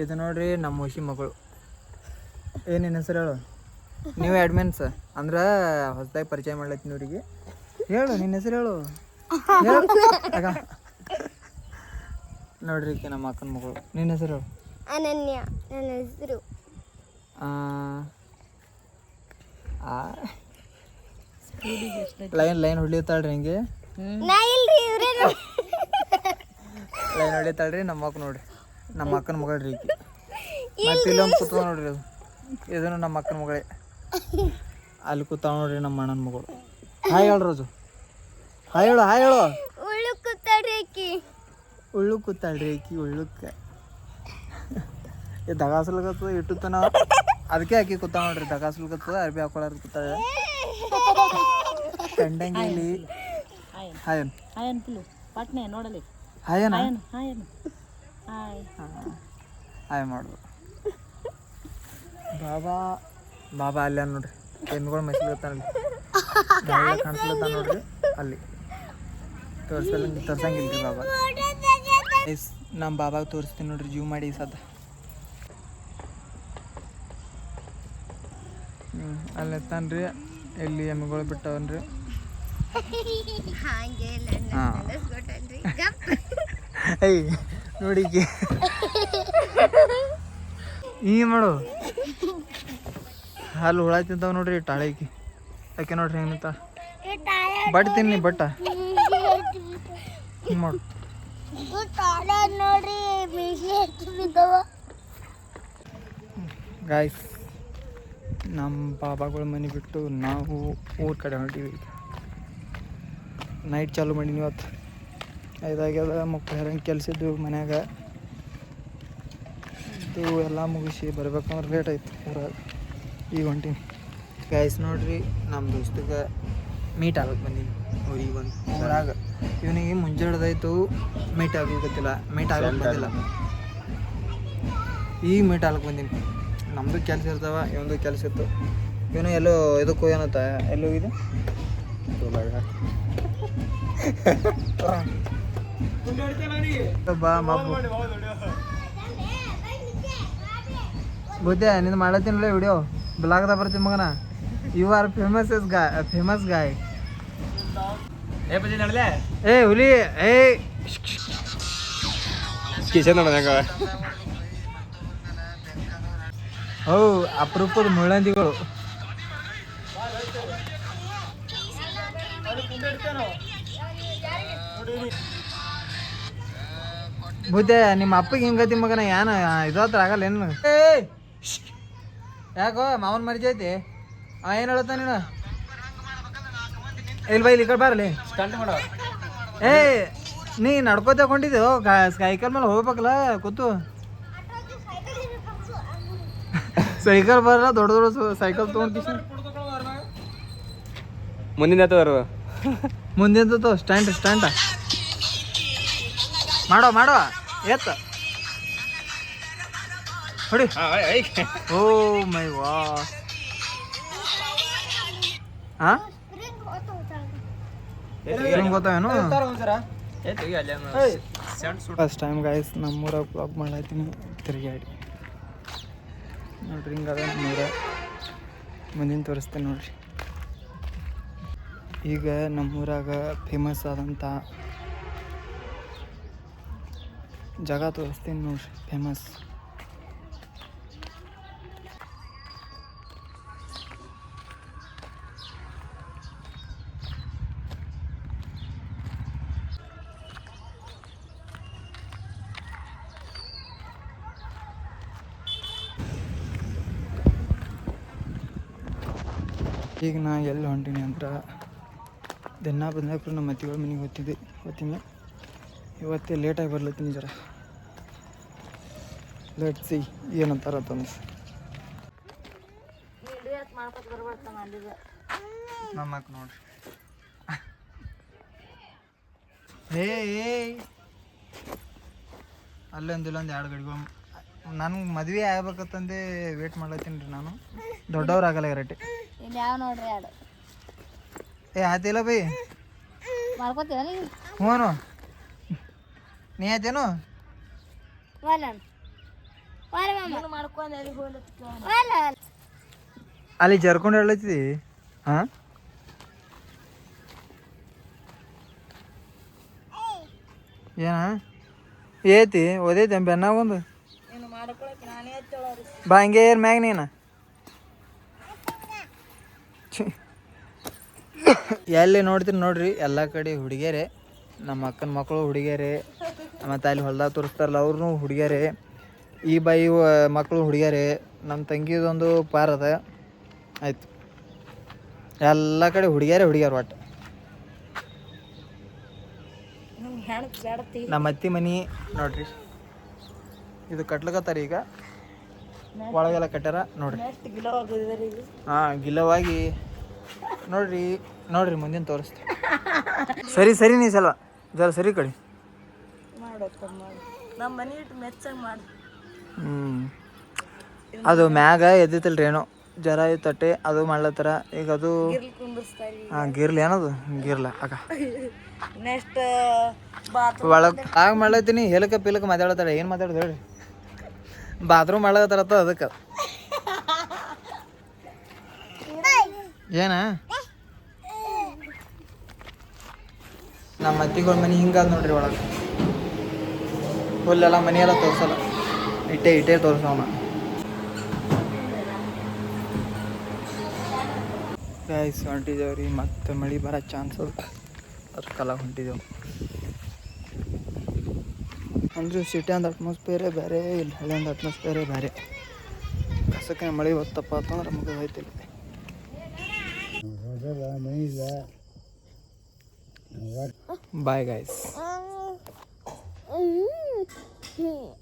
ಇದು ನೋಡ್ರಿ ನಮ್ಮ ಹುಷಿ ಮಗಳು. ಏನೇನು ಹೆಸರು ಹೇಳು? ನೀವು ಅಡ್ಮಿನ್ಸ್ ಅಂದ್ರೆ ಹೊಸದಾಗಿ ಪರಿಚಯ ಮಾಡ್ಲತ್ತೀನಿ ಇವರಿಗೆ. ಹೇಳು ನಿನ್ನ ಹೆಸರು ಹೇಳು. ಆಗ ನೋಡ್ರಿ ಈಕೆ ನಮ್ಮ ಅಕ್ಕನ ಮಗಳು. ನಿನ್ನ ಹೆಸರು ಹೇಳು? ಅನನ್ಯ. ನನ್ನ ಹೆಸರು ಲೈನ್ ಹೊಡಿತಾಳ್ರಿ ಹಿಂಗೆ. ಲೈನ್ ಹೊಡಿತಾಳ್ರಿ ನಮ್ಮ ಅಕ್ಕ. ನೋಡ್ರಿ ನಮ್ಮ ಅಕ್ಕನ ಮಗಳ್ರಿ ಈಕಿ. ಮತ್ತೆ ಇಲ್ಲೊಂದು ಕೂತ್ಕೊ ನೋಡ್ರಿ. ಅದು ಇದನ್ನು ನಮ್ಮ ಅಕ್ಕನ ಮಗಳೇ. ಅಲ್ಲಿ ಕೂತಾವ ನೋಡ್ರಿ ನಮ್ಮ ಅಣ್ಣನ ಮಗಳು. ಹಾಯ್ ಹೇಳು ರೋಜು. ಹಾಯ್ ಹೇಳು. ಹಾಯ್ ಹೇಳು. ಉಳ್ಳು ಕೂತಾಳ್ರಿ ಈಕಿ. ಉಳ್ಳುಕ್ಕೆ ದಗಾಸಲ್ಗತ್ತದ ಇಟ್ಟು ತನ ಅದಕ್ಕೆ ಹಾಕಿ ಕೂತಾವ ನೋಡ್ರಿ. ದಗಾಸಲ್ಗತ್ತದ ಅರ್ಬಿ ಹಾಕೊಳಾರ ಕೂತಾಳೆ. ಕಂಡಂಗಿಲಿ ಹಾಯನ್ ಹಾಯನ ಹಾಯ್ ಮಾಡು. ಬಾಬಾ ಬಾಬಾ ಅಲ್ಲಿ ನೋಡ್ರಿ. ಹೆಣ್ಗಳು ಮೆಸ್ಲಿರ್ತಾನಲ್ಲಿ ಕಾಣಿಸ್ಲತ್ತ ನೋಡ್ರಿ. ಅಲ್ಲಿ ತೋರ್ಸಂಗಿಲ್ರಿ ಬಾಬಾ. ನಮ್ಮ ಬಾಬಾಗೆ ತೋರಿಸ್ತೀನಿ ನೋಡ್ರಿ. ಜೀವ್ ಮಾಡಿ ಸದ ಅಲ್ಲಿ ಎತ್ತಾನ್ರಿ. ಎಲ್ಲಿ ಎಮ್ಮೆಗಳು ಬಿಟ್ಟವನ್ರಿ. ಏಯ್ ನೋಡಿ ಹಿಂಗೆ ಮಾಡು. ಹಾಲು ಹುಳ ತಿಂತಾವ ನೋಡ್ರಿ ಟಾಳಿಕಿ. ಯಾಕೆ ನೋಡ್ರಿ ಹೆಂಗೆ ನಿಂತ ಬಟ್ ತಿನ್ನಿ ಬಟ್ಟ ಹಿಂಗೆ ಮಾಡು. ಗಾಯ್ಸ್ ನಮ್ಮ ಬಾಬಾಗಳ ಮನೆ ಬಿಟ್ಟು ನಾವು ಊರ ಕಡೆ ಹೊಂಟೀವಿ. ನೈಟ್ ಚಾಲು ಮಾಡೀನಿ ಇವತ್ತು. 5 ಆಗ್ಯದ. ಮಕ್ಕಳು ಹೆರಂಗೆ ಕೆಲಸ ಇದ್ದು ಮನ್ಯಾಗ. ಇದು ಎಲ್ಲ ಮುಗಿಸಿ ಬರ್ಬೇಕಂದ್ರೆ ಲೇಟ್ ಆಯ್ತು ಊರಾಗ. ಈಗ ಹೊಂಟೀನಿ ಗಾಯ್ಸ್. ನೋಡ್ರಿ ನಮ್ಮ ದೋಸ್ತಿಗೆ ಮೀಟ್ ಆಗಕ್ಕೆ ಬಂದೀನಿ ಊರಿಗೆ ಬಂದು. ಊರಾಗ ಇವನಿಗೆ ಮುಂಜಾಡ್ದಾಯ್ತು ಮೀಟ್ ಆಗಲಿಕ್ಕತ್ತಿಲ್ಲ. ಮೀಟ್ ಆಗಕ್ಕೆ ಬಂದಿಲ್ಲ. ಈಗ ಮೀಟ್ ಆಗ್ಲಿಕ್ಕೆ ಬಂದೀನಿ. ನಮ್ಮದು ಕೆಲಸ ಇರ್ತಾವ, ಇವೊಂದು ಕೆಲಸ ಇತ್ತು. ಇವನು ಎಲ್ಲೋ ಇದಕ್ಕೆ ಹೋಗ್ಯಾನತ್ತ. ಎಲ್ಲೋ ಹೋಗಿದೆ ಬಾ ಮಬ್ಬು ಗೊತ್ತೇ ನಿಂದು ಮಾಡತ್ತೀನಲ್ಲ ವಿಡಿಯೋ. ಬ್ಲಾಗ್ದಾಗ ಬರ್ತೀನಿ ಮಗನ. You are famous guy. ಏ ಹುಲಿ ಏ ಹೌ ಅಪರೂಪದ ಮುಳ್ಳಂದಿಗಳು. ಬುದ್ಧೆ ನಿಮ್ಮ ಅಪ್ಪಗೆ ಹಿಂಗತಿ ಮಗನ. ಏನ ಇದತ್ರ ಆಗಲ್ಲ ಏನು? ಏ ಯಾಕೋ ಮಾವನ್ ಮರ್ಜಿ ಐತಿ. ಏನು ಹೇಳತ್ತ ನೀನು? ಇಲ್ಲಿ ಬೈಲಿ ಈ ಕಡೆ ಬರಲಿ. ಏ ನೀ ನಡ್ಕೋತ ಕೊಂಡಿದ್ದೆವು ಸೈಕಲ್ ಮೇಲೆ ಹೋಗ್ಬೇಕಲ್ಲ ಕೂತು. ಸೈಕಲ್ ಬರಲ್ಲ ದೊಡ್ಡ ದೊಡ್ಡ ಸೈಕಲ್ ತೊಗೊಂಡು ಮುಂದಿನ ಸ್ಟ್ಯಾಂಡ ಮಾಡೋ ಎತ್ತ ಹೊಡಿ. ಓ ಮೈ ವಾ. ಹಾಂ ಗೊತ್ತೇನು? ಫಸ್ಟ್ ಟೈಮ್ ಗಾಯ್ಸ್ ನಮ್ಮೂರಾಗ ಬ್ಲಾಗ್ ಮಾಡ್ಲತ್ತೀನಿ ತಿರುಗಾಡಿ. ನೋಡ್ರಿ ಹಿಂಗದ ನಮ್ಮೂರ. ಮುಂದಿನ ತೋರಿಸ್ತೀನಿ ನೋಡ್ರಿ. ಈಗ ನಮ್ಮೂರಾಗ ಫೇಮಸ್ ಆದಂಥ ಜಾಗ ತೋರಿಸ್ತೀನಿ ನೋಡ್ರಿ. ಫೇಮಸ್ ಈಗ ನಾ ಎಲ್ಲಿ ಹೊಂಟೀನಿ ಅಂತ ದಿನ ಬಂದಾಕ್ರು ನಮ್ಮ ಅತ್ತಿಗಳ ಮನೆಗೆ ಹೋಗ್ತೀನಿ. ಇವತ್ತೇ ಲೇಟಾಗಿ ಬರ್ಲತ್ತೀನಿ. ಜರ ಲೇಟ್ ಸಿ ಏನಂತಾರ ತಂದು ನಮ್ಮ ಅಕ್ಕ ನೋಡ್ರಿ. ಅಲ್ಲೊಂದಿಲ್ಲೊಂದು 2 ಗಡಿಗಳು. ನನಗೆ ಮದುವೆ ಆಗ್ಬೇಕಂತಂದು ವೇಟ್ ಮಾಡ್ಲತ್ತೀನಿ ರೀ ನಾನು. ದೊಡ್ಡವ್ರು ಆಗಲ್ಲ ಗರಟೆ. ನೋಡ್ರಿ ಆತಿಲ್ಲ ಬೈ ಮಾಡ್ಕೋತೀರ ಹ್ಞೂ. ನೀ ಆಯ್ತೇನು? ಅಲ್ಲಿ ಜರ್ಕೊಂಡು ಹೇಳತ್ತಿದಿ ಹಾ ಏನ ಏತಿ ಓದೈತಿ ಬೆನ್ನ ಒಂದು ಬಾ ಹಿಂಗೆ ಏರ್ ಮ್ಯಾಗ ನೀನು ಎಲ್ಲಿ ನೋಡ್ತೀರಿ ನೋಡ್ರಿ ಎಲ್ಲ ಕಡೆ ಹುಡುಗಿಯರೇ ನಮ್ಮ ಅಕ್ಕನ ಮಕ್ಕಳು ಹುಡುಗಿಯರೇ ಮತ್ತು ಅಲ್ಲಿ ಹೊಲ್ದಾಗ ತೋರಿಸ್ತಾರಲ್ಲ ಅವ್ರೂ ಹುಡುಗಿಯರೇ ಈ ಬಾಯಿ ಮಕ್ಕಳು ಹುಡುಗಿಯರೇ ನಮ್ಮ ತಂಗಿದೊಂದು ಪಾರ್ ಅದ ಆಯ್ತು ಎಲ್ಲ ಕಡೆ ಹುಡುಗಿಯರು ಒಟ್ಟು ನಮ್ಮ ಅತ್ತಿ ಮನೆ ನೋಡ್ರಿ ಇದು ಕಟ್ಲಕತ್ತಾರ ಈಗ ಒಳಗೆಲ್ಲ ಕಟ್ಟಾರ ನೋಡ್ರಿ ಹಾಂ ಗಿಲವಾಗಿ ನೋಡ್ರಿ ಮುಂದಿನ ತೋರಿಸ್ತೀವಿ ಸರಿ ನೀ ಸಲ ಜರ ಸರಿ ಕಡೆ ಅದು ಮ್ಯಾಗ ಎದ್ದಿತ್ತಲ್ರಿ ಏನೋ ಜರ ತಟ್ಟೆ ಅದು ಮಾಡ್ಲತ್ತಾರ ಈಗ ಅದು ಹಾಂ ಗಿರ್ಲಿ ಏನದು ಗಿರ್ಲ ಅಕ್ಕ ನೆಕ್ಸ್ಟ್ ಒಳಗೆ ಆಗ ಮಾಡ್ಲತ್ತೀನಿ ಹೇಳಕ ಪೀಲಕ ಮಾತಾಡ್ತಾಳೆ ಏನು ಮಾತಾಡೋದು ಹೇಳ್ರಿ ಬಾತ್ರೂಮ್ ಮಾಡ್ಲತ್ತಾರತ್ತ ಅದಕ್ಕೆ ಏನ ನಮ್ಮ ಅತ್ತಿಗಳ ಮನೆ ಹಿಂಗಾದ ನೋಡ್ರಿ ಒಳಗೆ ಫುಲ್ಲೆಲ್ಲ ಮನೆಯೆಲ್ಲ ತೋರಿಸಲ್ಲ ಇಟ್ಟೇ ತೋರಿಸೋಣ ಗೈಸ್ ಹೊಂಟಿದ್ದೇವ್ರಿ ಮತ್ತೆ ಮಳೆ ಬರೋ ಚಾನ್ಸ್ ಅದಕ್ಕೆಲ್ಲ ಹೊಂಟಿದ್ದೇವೆ ಅಂದ್ರೆ ಸಿಟಿ ಅಂದ ಅಟ್ಮಾಸ್ಫಿಯರೇ ಬೇರೆ ಇಲ್ಲಿ ಹಳ್ಳಿ ಅಂದ ಅಟ್ಮಾಸ್ಫಿಯರೇ ಬೇರೆ ಕಸಕ್ಕೆ ಮಳೆ ಹೊತ್ತಪ್ಪ ಅಂತಂದ್ರೆ ಮುಗಿದು ಹೋಯ್ತಿಲ್ಲ ಬಾಯ್ ಗೈಸ್